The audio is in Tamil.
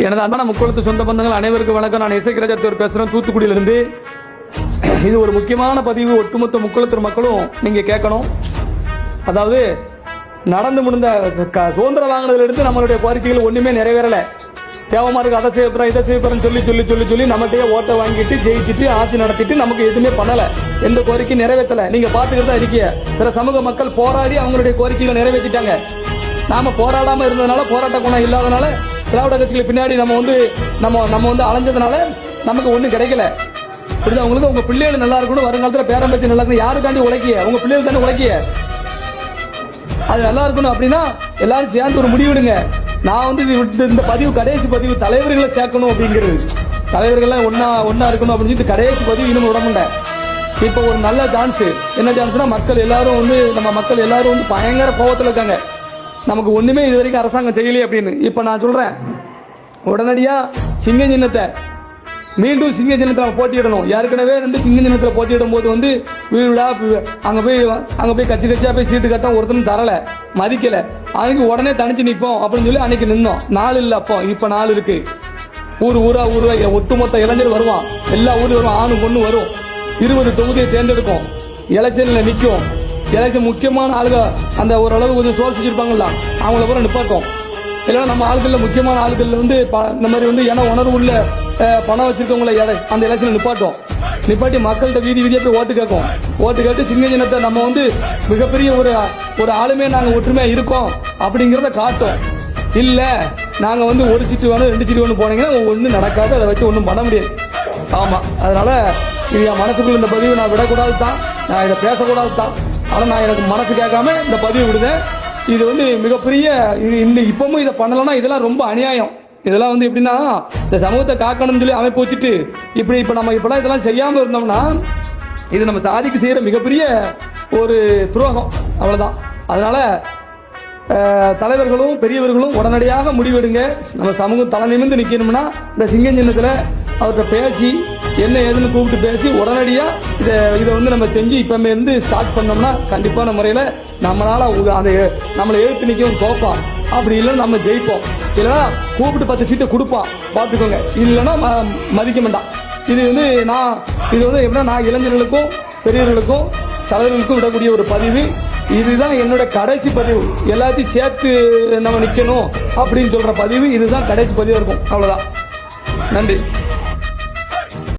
எனது அன்பான முக்கோணத்து சொந்த பந்தங்கள் அனைவருக்கும் வணக்கம். நான் இசைக்கிராஜாத்தூர் பேசுறேன், தூத்துக்குடியிலிருந்து. இது ஒரு முக்கியமான பதிவு. ஒட்டுமொத்த முக்கோணத்து மக்களும் நீங்க கேட்கணும். அதாவது நடந்து முடிந்த சுதந்திரம் வாங்கினதுல இருந்து நம்மளுடைய கோரிக்கைகள் ஒண்ணுமே நிறைவேறல. தேவமா இருக்கு, அதை செய்யப்படுறோம் இதை செய்யப்படுறோம் சொல்லி சொல்லி சொல்லி சொல்லி நம்மகிட்டயே ஓட்டை வாங்கிட்டு ஜெயிச்சுட்டு ஆட்சி நடத்திட்டு நமக்கு எதுவுமே பண்ணல. எந்த கோரிக்கை நிறைவேற்றல. நீங்க பாத்துக்கிட்டு தான் இருக்கீங்க. பிற சமூக மக்கள் போராடி அவங்களுடைய கோரிக்கைகளை நிறைவேற்றிட்டாங்க. நாம போராடாம இருந்ததுனால, போராட்ட குணம் இல்லாதனால, திராவிட கட்சிகளுக்கு பின்னாடி நம்ம வந்து அலைஞ்சதுனால நமக்கு ஒண்ணும் கிடைக்கல. உங்களுக்கு உங்க பிள்ளைகள் நல்லா இருக்கணும், வருங்காலத்தில் பேரம்பேச்சு நல்லா இருக்கணும். யாருக்காண்டி உழைக்கிய? உங்க பிள்ளைகள் தானே உழைக்கிய. அது நல்லா இருக்கணும் அப்படின்னா எல்லாரும் சேர்ந்து ஒரு முடிவெடுங்க. நான் வந்து இந்த பதிவு கடைசி பதிவு தலைவர்களை சேர்க்கணும் அப்படிங்கிறது. தலைவர்கள் ஒன்னா இருக்கணும் அப்படின்னு சொல்லிட்டு கடைசி பதிவு இன்னும் விட மாட்டேன். இப்ப ஒரு நல்ல சான்ஸ். என்ன சான்ஸ்னா, மக்கள் எல்லாரும் வந்து பயங்கர கோபத்தில் இருக்காங்க. நமக்கு ஒண்ணுமே இது வரைக்கும் அரசாங்கம் செய்யலையே அப்படின்னு. இப்ப நான் சொல்றேன், உடனடியா சிங்க சின்னத்தை மீண்டும் சிங்க சின்னத்தில் போட்டியிடணும். ஏற்கனவே சிங்க சின்னத்தில் போட்டியிடும் போது வந்து வீடா அங்க போய் கட்சியா போய் சீட்டு கட்டம் ஒருத்தரும் தரல, மதிக்கல. அதுக்கு உடனே தனிச்சு நிற்போம் அப்படின்னு சொல்லி அன்னைக்கு நின்னோம். நாள் இல்ல, அப்போ இப்ப நாள் இருக்கு. ஊரா ஒட்டுமொத்த இளைஞர் வருவான், எல்லா ஊர்ல வரும், ஆணு பொண்ணு வரும். 20 தொகுதியை தேர்ந்தெடுக்கும், எலெக்ஷன்ல நிற்கும். எலெக்ஷன் முக்கியமான ஆளுங்க அந்த ஓரளவு கொஞ்சம் சோசிச்சிருப்பாங்கல்ல, அவங்கள பூரா நிப்பாட்டும். இல்லைன்னா நம்ம ஆளுகள்ல முக்கியமான ஆளுகள்ல வந்து இந்த மாதிரி வந்து ஏன்னா உணர்வு உள்ள பணம் வச்சிருக்கவங்கள அந்த எலெக்ஷன் நிப்பாட்டி மக்கள்கிட்ட வீதியா போய் ஓட்டு கேட்டு சிங்க சின்னத்தை நம்ம வந்து மிகப்பெரிய ஒரு ஆளுமே நாங்க ஒற்றுமையா இருக்கோம் அப்படிங்கறத காட்டும். இல்ல நாங்க வந்து ஒரு சீட்டு வேணும் 2 சீட்டு வேணும் போனீங்கன்னா ஒன்னும் நடக்காது. அதை வச்சு ஒன்னும் பண்ண முடியாது. ஆமா, அதனால இது என் மனசுக்குள்ள இந்த பதிவு நான் விடக்கூடாது தான், நான் இதை பேசக்கூடாது தான். ஆனா நான் எனக்கு மனசு கேட்காம இந்த பதிவு விடுதேன். இது வந்து மிகப்பெரிய இப்பவும் இதை பண்ணலன்னா இதெல்லாம் ரொம்ப அநியாயம். இதெல்லாம் வந்து எப்படின்னா, இந்த சமூகத்தை காக்கணும்னு சொல்லி அமைப்பு வச்சுட்டு இப்ப நம்ம இப்பெல்லாம் இதெல்லாம் செய்யாம இருந்தோம்னா இது நம்ம சாதிக்கு செய்யற மிகப்பெரிய ஒரு துரோகம். அவ்வளவுதான். அதனால தலைவர்களும் பெரியவர்களும் உடனடியாக முடிவெடுங்க. நம்ம சமூகம் தலை நிமிர்ந்து நிக்கணும்னா இந்த சிங்க சின்னத்துல அவர்கிட்ட பேசி என்ன ஏதுன்னு கூப்பிட்டு பேசி உடனடியா இதை வந்து நம்ம செஞ்சு இப்ப இருந்து ஸ்டார்ட் பண்ணோம்னா கண்டிப்பான முறையில நம்மளால நம்மளை எழுத்து நிக்கவும் தோப்பான். அப்படி இல்லைன்னா நம்ம ஜெயிப்போம். இல்லைன்னா கூப்பிட்டு 10 சீட்டை கொடுப்பான், பாத்துக்கோங்க. இல்லைன்னா மதிக்க மாட்டான். இது வந்து எப்படின்னா, நான் இளைஞர்களுக்கும் பெரியவர்களுக்கும் தலைவர்களுக்கும் விடக்கூடிய ஒரு பதிவு. இதுதான் என்னோட கடைசி பதிவு. எல்லாத்தையும் சேர்த்து நம்ம நிக்கணும் அப்படின்னு சொல்ற பதிவு இதுதான் கடைசி பதிவா இருக்கும். அவ்வளவுதான். நன்றி.